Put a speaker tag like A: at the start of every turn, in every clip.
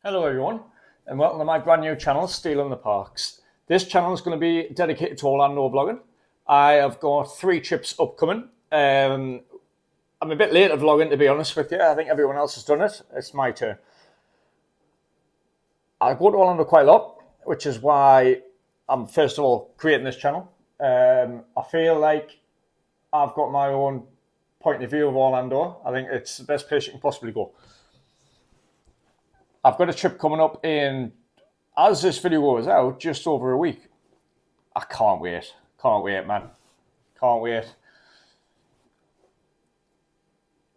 A: Hello everyone, and welcome to my brand new channel, Stealing the Parks. This channel is going to be dedicated to Orlando vlogging. I have got 3 trips upcoming. I'm a bit late at vlogging, to be honest with you. I think everyone else has done it. It's my turn. I go to Orlando quite a lot, which is why I'm first of all creating this channel. I feel like I've got my own point of view of Orlando. I think it's the best place you can possibly go. I've got a trip coming up in, as this video goes out, just over a week. I can't wait. Can't wait, man. Can't wait.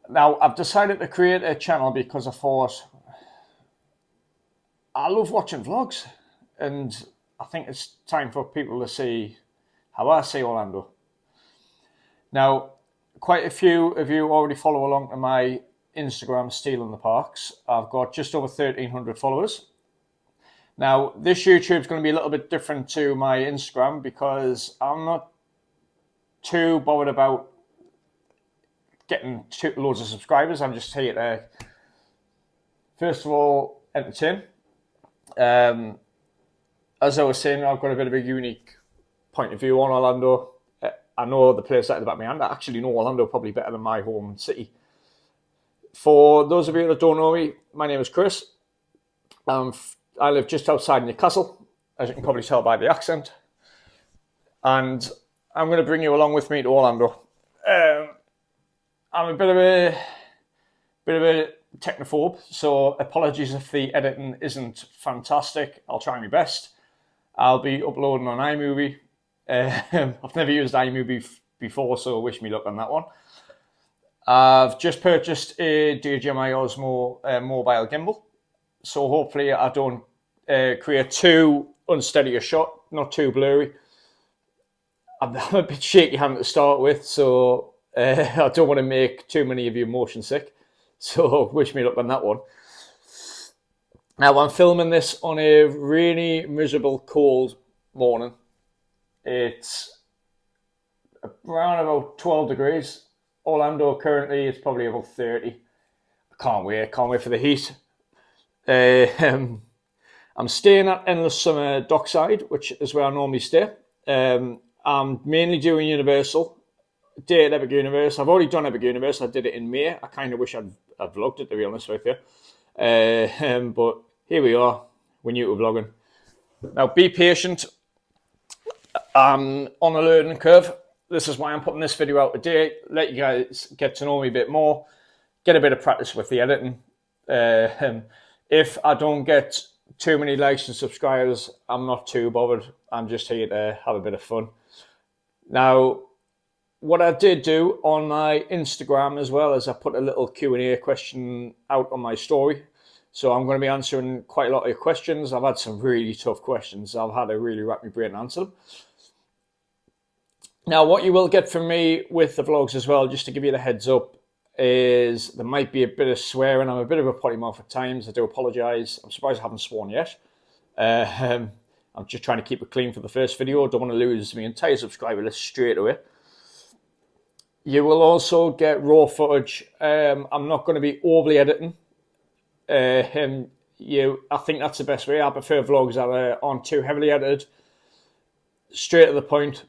A: Now, I've decided to create a channel because I thought I love watching vlogs, and I think it's time for people to see how I see Orlando. Now, quite a few of you already follow along to my Instagram, Stealing the Parks. I've got just over 1,300 followers. Now, this YouTube is going to be a little bit different to my Instagram because I'm not too bothered about getting loads of subscribers. I'm just here to, first of all, entertain. As I was saying, I've got a bit of a unique point of view on Orlando. I know the place at the back of my hand. I actually know Orlando probably better than my home city. For those of you that don't know me, my name is Chris. I live just outside Newcastle, as you can probably tell by the accent. And I'm going to bring you along with me to Orlando. I'm a bit of a technophobe, so apologies if the editing isn't fantastic. I'll try my best. I'll be uploading on iMovie. I've never used iMovie before, so wish me luck on that one. I've just purchased a DJI Osmo mobile gimbal, so hopefully I don't create too unsteady a shot, not too blurry. I'm a bit shaky hand to start with, so I don't want to make too many of you motion sick, so wish me luck on that one. Now, I'm filming this on a really miserable, cold morning. It's around about 12 degrees. Orlando currently is probably about 30. I can't wait for the heat. I'm staying at Endless Summer Dockside, which is where I normally stay. I'm mainly doing Universal, day at Epic Universe. I've already done Epic Universe. I did it in May. I kind of wish I'd vlogged it, to be honest with you. But here we are. We're new to vlogging. Now, be patient. I'm on a learning curve. This is why I'm putting this video out today. Let you guys get to know me a bit more. Get a bit of practice with the editing. If I don't get too many likes and subscribers, I'm not too bothered. I'm just here to have a bit of fun. Now, what I did do on my Instagram as well is I put a little Q&A question out on my story. So I'm going to be answering quite a lot of your questions. I've had some really tough questions. I've had to really wrap my brain and answer them. Now, what you will get from me with the vlogs as well, just to give you the heads up, is there might be a bit of swearing. I'm a bit of a potty mouth at times. I do apologise. I'm surprised I haven't sworn yet. I'm just trying to keep it clean for the first video. Don't want to lose my entire subscriber list straight away. You will also get raw footage. I'm not going to be overly editing. I think that's the best way. I prefer vlogs that aren't too heavily edited. Straight to the point.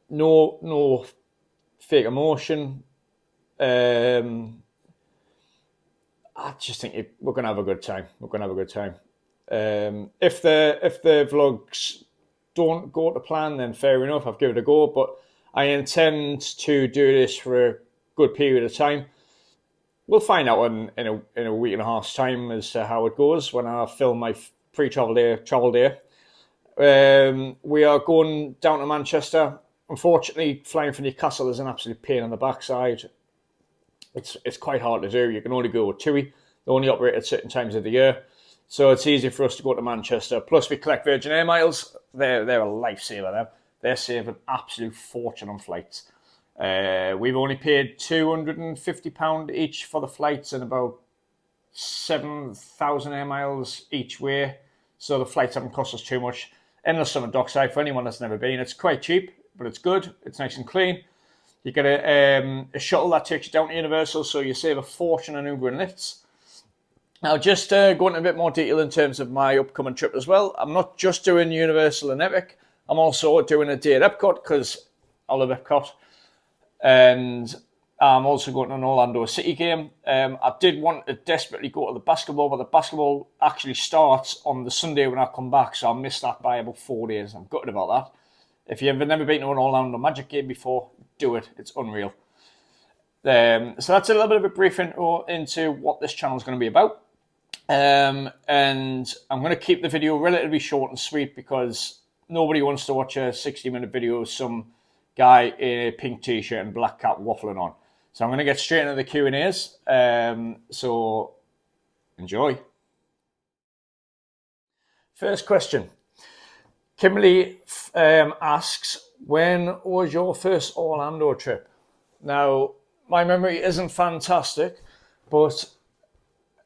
A: No fake emotion. I just think we're gonna have a good time. If the vlogs don't go to plan, then fair enough. I've given it a go, but I intend to do this for a good period of time. We'll find out in a week and a half's time as to how it goes when I film my pre-travel day. We are going down to Manchester. Unfortunately, flying from Newcastle is an absolute pain in the backside. It's quite hard to do. You can only go with TUI. They only operate at certain times of the year. So it's easy for us to go to Manchester. Plus, we collect Virgin Air miles. They're a lifesaver, them. They're saving an absolute fortune on flights. We've only paid £250 each for the flights and about 7,000 air miles each way. So the flights haven't cost us too much. Endless Summer Dockside, for anyone that's never been, it's quite cheap, but it's good. It's nice and clean. You get a shuttle that takes you down to Universal, so you save a fortune on Uber and lifts. Now, just go into a bit more detail in terms of my upcoming trip as well. I'm not just doing Universal and Epic. I'm also doing a day at Epcot because I love Epcot. And I'm also going to an Orlando City game. I did want to desperately go to the basketball, but the basketball actually starts on the Sunday when I come back, so I missed that by about 4 days. I'm gutted about that. If you've never been to an Orlando Magic game before, do it. It's unreal. So that's a little bit of a brief intro into what this channel is going to be about. And I'm going to keep the video relatively short and sweet because nobody wants to watch a 60-minute video of some guy in a pink t-shirt and black cap waffling on. So I'm going to get straight into the Q&As. So enjoy. First question. Kimberly asks, when was your first Orlando trip? Now, my memory isn't fantastic, but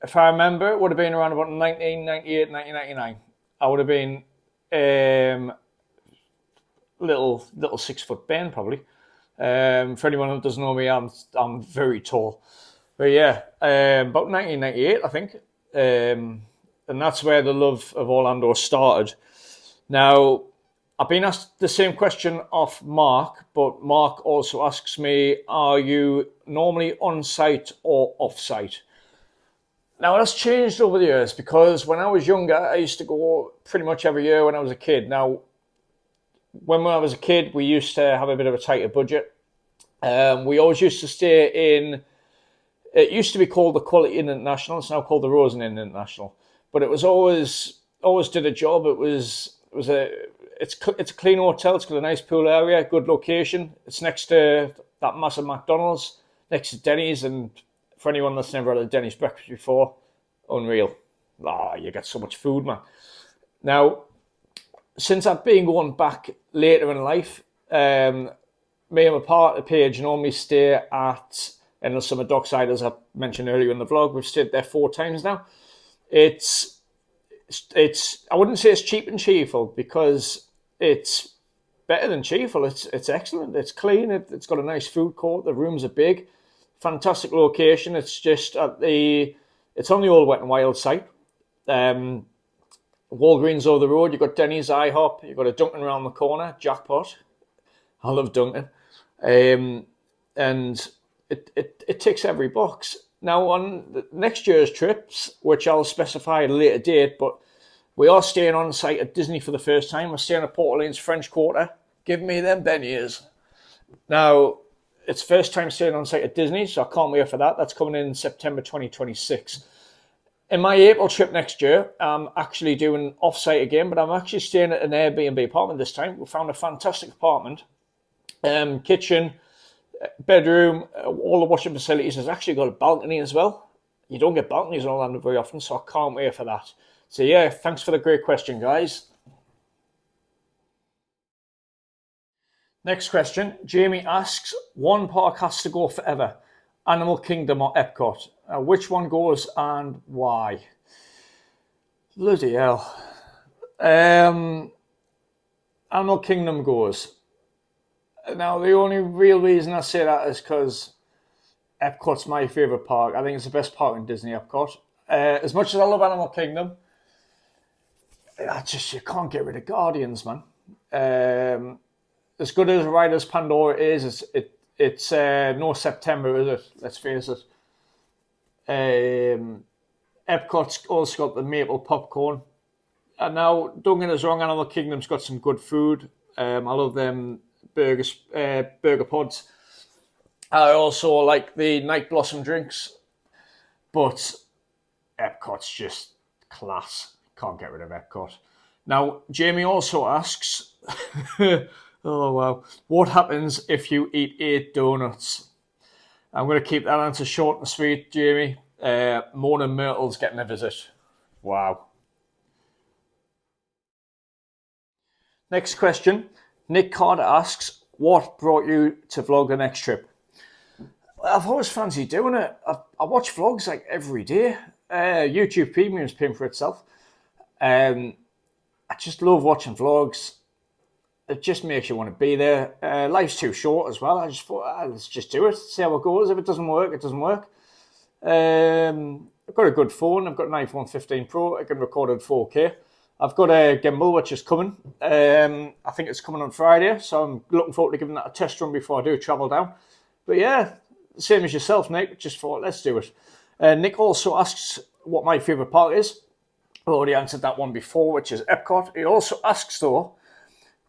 A: if I remember, it would have been around about 1998, 1999. I would have been little 6 foot Ben probably. For anyone who doesn't know me, I'm very tall. But yeah, about 1998, I think. And that's where the love of Orlando started. Now, I've been asked the same question off Mark, but Mark also asks me, are you normally on-site or off-site? Now, that's changed over the years because when I was younger, I used to go pretty much every year when I was a kid. Now, when I was a kid, we used to have a bit of a tighter budget. We always used to stay in, it used to be called the Quality Inn International. It's now called the Rosen Inn International. But it was always did a job. It's a clean hotel. It's got a nice pool area, good location. It's next to that massive McDonald's, next to Denny's. And for anyone that's never had a Denny's breakfast before, unreal. You get so much food, man. Now, since I've been going back later in life, me and my partner Paige normally stay at Endless Summer Dockside, as I mentioned earlier in the vlog. We've stayed there 4 times now. It's I wouldn't say it's cheap and cheerful because it's better than cheerful. It's excellent. It's clean. It's got a nice food court. The rooms are big, fantastic location. It's just it's on the old Wet and Wild site. Walgreens over the road, you've got Denny's, IHOP, you've got a Dunkin' around the corner, jackpot. I love Dunkin'. And it ticks every box. Now, on next year's trips, which I'll specify at a later date, but we are staying on site at Disney for the first time. We're staying at Port Orleans French Quarter. Give me them beignets. Now, it's first time staying on site at Disney, so I can't wait for that. That's coming in September 2026. In my April trip next year, I'm actually doing off-site again, but I'm actually staying at an Airbnb apartment this time. We found a fantastic apartment, kitchen, bedroom, all the washing facilities. It's actually got a balcony as well. You don't get balconies in Orlando very often, so I can't wait for that. So yeah, thanks for the great question, guys. Next question. Jamie asks, one park has to go forever, Animal Kingdom or Epcot? Which one goes and why? Bloody hell. Animal Kingdom goes. Now, the only real reason I say that is because Epcot's my favourite park. I think it's the best park in Disney, Epcot. As much as I love Animal Kingdom, you can't get rid of Guardians, man. As good as a ride as Pandora is, it's no September, is it? Let's face it. Epcot's also got the maple popcorn. And now, don't get us wrong, Animal Kingdom's got some good food. I love them burger pods. I also like the Night Blossom drinks. But Epcot's just class. Can't get rid of Epcot. Now, Jamie also asks, oh wow, what happens if you eat 8 donuts? I'm going to keep that answer short and sweet, Jamie. Mona Myrtle's getting a visit. Wow. Next question. Nick Carter asks, what brought you to vlog the next trip? I've always fancied doing it. I watch vlogs like every day. YouTube Premium's paying for itself. I just love watching vlogs. It just makes you want to be there. Life's too short as well. I just thought, let's just do it. See how it goes. If it doesn't work, it doesn't work. I've got a good phone. I've got an iPhone 15 Pro. I can record at 4K. I've got a gimbal which is coming. I think it's coming on Friday, so I'm looking forward to giving that a test run before I do travel down. But yeah, same as yourself, Nick. Just thought, let's do it. Nick also asks what my favourite park is. I already answered that one before, which is Epcot. He also asks, though,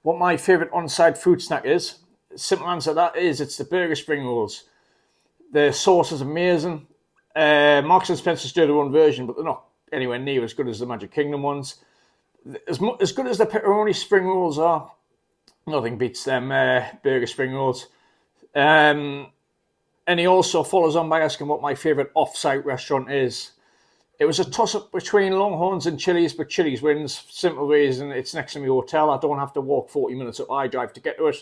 A: what my favourite on-site food snack is. Simple answer to that is it's the burger spring rolls. The sauce is amazing. Marks and Spencer's do their own version, but they're not anywhere near as good as the Magic Kingdom ones. As good as the pepperoni spring rolls are, nothing beats them burger spring rolls. And he also follows on by asking what my favourite off-site restaurant is. It was a toss-up between Longhorns and Chili's, but Chili's wins. Simple reason, it's next to my hotel. I don't have to walk 40 minutes up iDrive to get to it.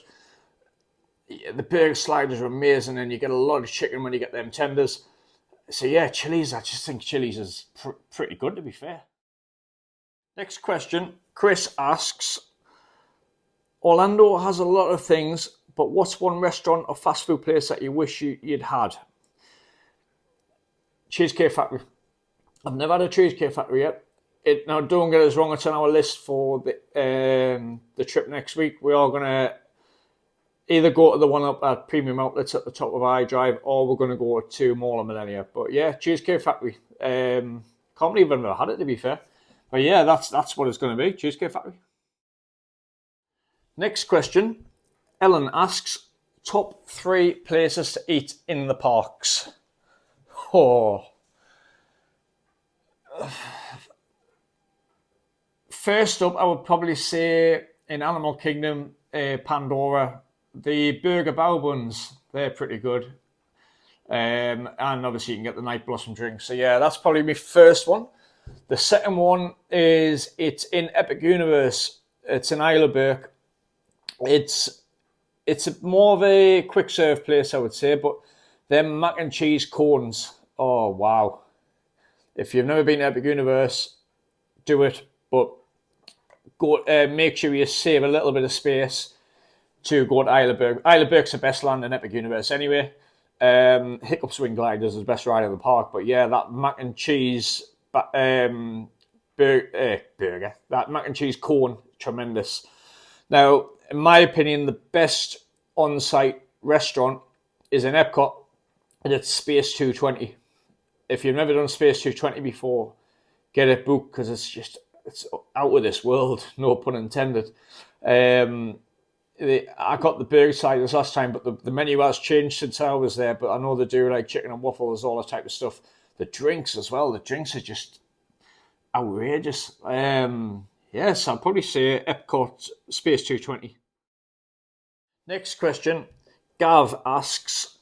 A: Yeah, the burger sliders are amazing, and you get a lot of chicken when you get them tenders. So yeah, Chili's, I just think Chili's is pretty good, to be fair. Next question, Chris asks, Orlando has a lot of things, but what's one restaurant or fast food place that you wish you'd had? Cheesecake Factory. I've never had a Cheesecake Factory yet. Now, don't get us wrong, it's on our list for the trip next week. We are going to either go to the one up at Premium Outlets at the top of iDrive, or we're going to go to Mall of Millennia. But yeah, Cheesecake Factory. Can't believe I've never had it, to be fair. But yeah, that's what it's going to be, Cheesecake Factory. Next question. Ellen asks, top 3 places to eat in the parks. Oh. First up, I would probably say in Animal Kingdom, Pandora, the burger bao buns, they're pretty good. And obviously you can get the Night Blossom drink. So yeah, that's probably my first one. The second one is, it's in Epic Universe. It's in Isle of Berk. It's more of a quick serve place, I would say, but them mac and cheese cones, oh wow. If you've never been to Epic Universe, do it, but go. Make sure you save a little bit of space to go to Isle of Berk. Isle of Berk's the best land in Epic Universe anyway. Hiccup Swing Gliders is the best ride in the park, but yeah, that mac and cheese burger, that mac and cheese cone, tremendous. Now, in my opinion, the best on-site restaurant is in Epcot, and it's Space 220. If you've never done Space 220 before, get it booked, because it's out of this world, no pun intended. I got the burger sliders last time, but the menu has changed since I was there. But I know they do like chicken and waffles, all that type of stuff. The drinks as well. The drinks are just outrageous. Yes, I'll probably say Epcot Space 220. Next question. Gav asks,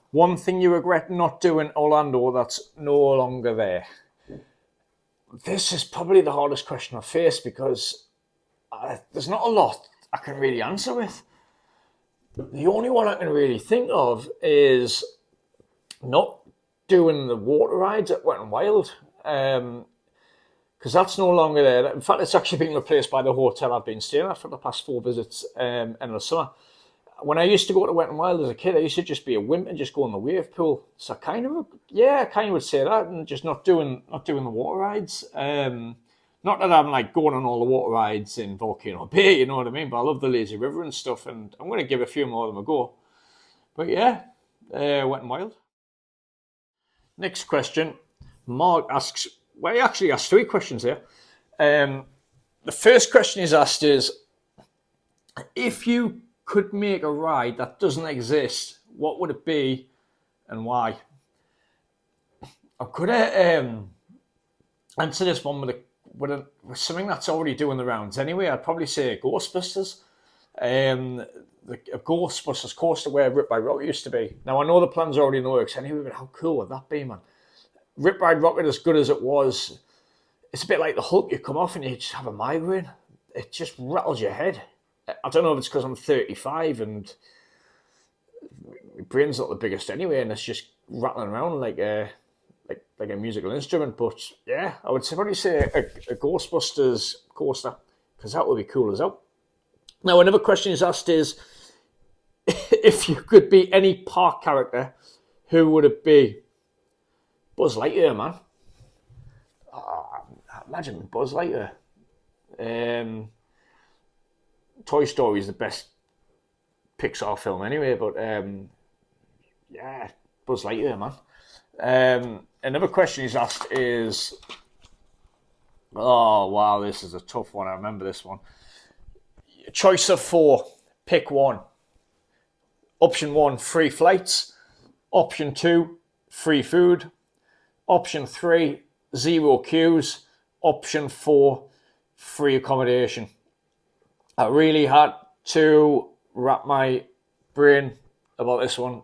A: one thing you regret not doing Orlando that's no longer there. This is probably the hardest question I've faced, because there's not a lot I can really answer with. The only one I can really think of is not doing the water rides at Wet n Wild, because that's no longer there. In fact, it's actually been replaced by the hotel I've been staying at for the past 4 visits in the summer. When I used to go to Wet n Wild as a kid, I used to just be a wimp and just go in the wave pool. So I kind of would say that, and just not doing the water rides. Not that I'm like going on all the water rides in Volcano Bay, you know what I mean? But I love the lazy river and stuff, and I'm going to give a few more of them a go. But yeah, Wet n Wild. Next question. Mark asks, well, he actually asked 3 questions here. The first question he's asked is, if you could make a ride that doesn't exist, what would it be and why? I'm going to answer this one with something that's already doing the rounds anyway. I'd probably say Ghostbusters. A Ghostbusters coaster where Rip Ride Rocket used to be. Now, I know the plan's already in the works anyway, but how cool would that be, man? Rip Ride Rocket, as good as it was, it's a bit like the Hulk. You come off and you just have a migraine. It just rattles your head. I don't know if it's because I'm 35 and my brain's not the biggest anyway, and it's just rattling around like a musical instrument. But yeah, I would probably say a Ghostbusters coaster, because that would be cool as hell. Now, another question is asked is, if you could be any park character, who would it be? Buzz Lightyear, man. imagine Buzz Lightyear. Toy Story is the best Pixar film anyway, but yeah, Buzz Lightyear, man. Another question he's asked is, oh wow, this is a tough one. I remember this one. Choice of 4, pick one. Option 1, free flights. Option 2, free food. Option 3, 0 queues. Option 4, free accommodation. I really had to wrap my brain about this one.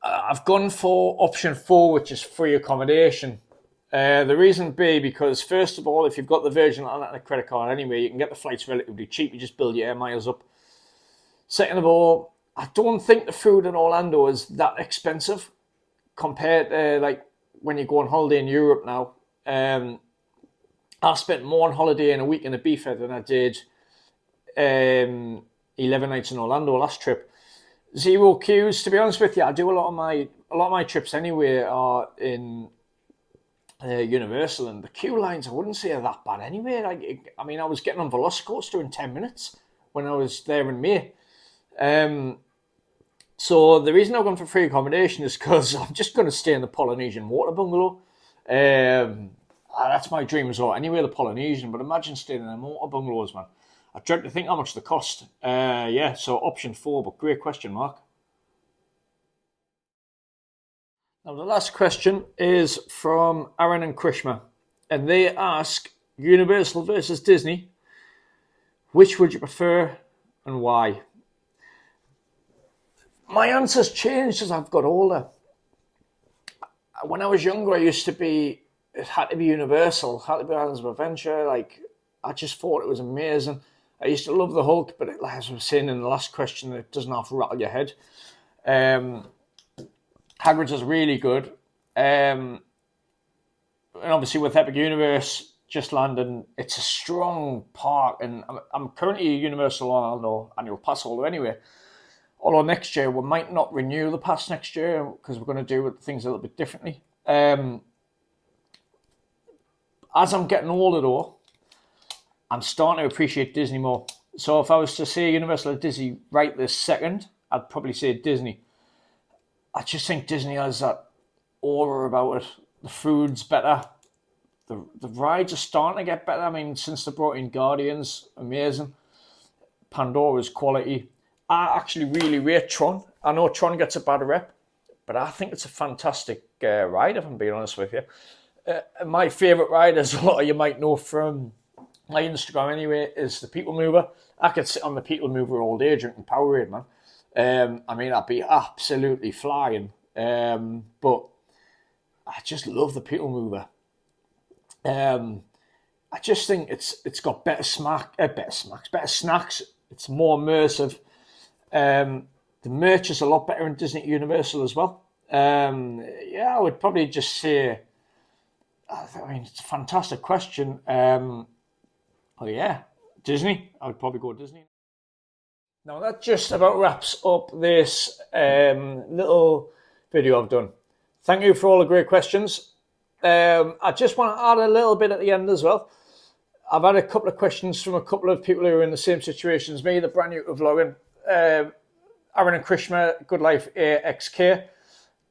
A: I've gone for option 4, which is free accommodation. The reason being because, first of all, if you've got the Virgin Atlantic credit card anyway, you can get the flights relatively cheap. You just build your air miles up. Second of all, I don't think the food in Orlando is that expensive compared to like when you go on holiday in Europe now. I spent more on holiday in a week in Ibiza than I did 11 nights in Orlando last trip. 0 queues. To be honest with you, I do a lot of my trips anyway are in Universal, and the queue lines I wouldn't say are that bad anyway. I mean, I was getting on Velocicoaster in 10 minutes when I was there in May. So the reason I've gone for free accommodation is because I'm just going to stay in the Polynesian water bungalow. That's my dream resort. Anyway, the Polynesian, but imagine staying in the water bungalows, man. I dread to think how much they cost. Yeah, so option 4, but great question, Mark. Now, the last question is from Aaron and Krishma, and they ask, Universal versus Disney, which would you prefer and why? My answer's changed as I've got older. When I was younger, it had to be Universal, had to be Islands of Adventure. Like, I just thought it was amazing. I used to love the Hulk, but as I was saying in the last question, it doesn't have to rattle your head. Hagrid's is really good. And obviously with Epic Universe just landing, it's a strong park. And I'm currently a Universal Orlando annual pass holder anyway. Although next year we might not renew the pass next year because we're going to do things a little bit differently. As I'm getting older though, I'm starting to appreciate Disney more. So if I was to say Universal or Disney right this second, I'd probably say Disney. I just think Disney has that aura about it. The food's better. The rides are starting to get better. I mean, since they brought in Guardians, amazing. Pandora's quality. I actually really rate Tron. I know Tron gets a bad rep, but I think it's a fantastic ride, if I'm being honest with you. My favourite ride, as a lot of you might know from my Instagram anyway, is the People Mover. I could sit on the People Mover all day drinking Powerade, man. I mean, I'd be absolutely flying. But I just love the People Mover. I just think it's got better snacks. It's more immersive. The merch is a lot better in Disney Universal as well. Yeah, I would probably just say, I mean, it's a fantastic question. Oh yeah, Disney. I would probably go Disney. Now that just about wraps up this little video I've done. Thank you for all the great questions. I just want to add a little bit at the end as well. I've had a couple of questions from a couple of people who are in the same situation as me. They're brand new to vlogging. Aaron and Krishna, Good Life AXK.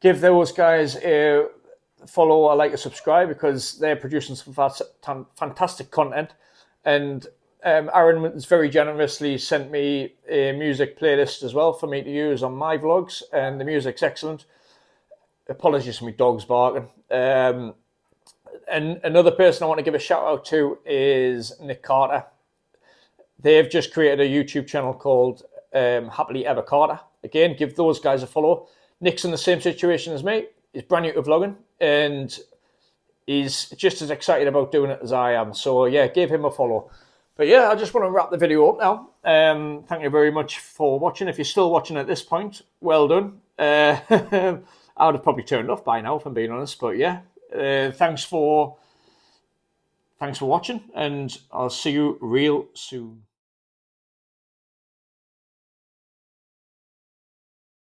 A: Give those guys a follow or like or subscribe because they're producing some fantastic content. And Aaron has very generously sent me a music playlist as well for me to use on my vlogs, and the music's excellent. Apologies for my dogs barking. And another person I want to give a shout out to is Nick Carter. They've just created a YouTube channel called Happily Ever Carter. Again, give those guys a follow. Nick's in the same situation as me. He's brand new to vlogging and he's just as excited about doing it as I am. So yeah, give him a follow. But yeah, I just want to wrap the video up now. Thank you very much for watching. If you're still watching at this point, well done. I would have probably turned off by now, if I'm being honest. But yeah, thanks for watching, and I'll see you real soon.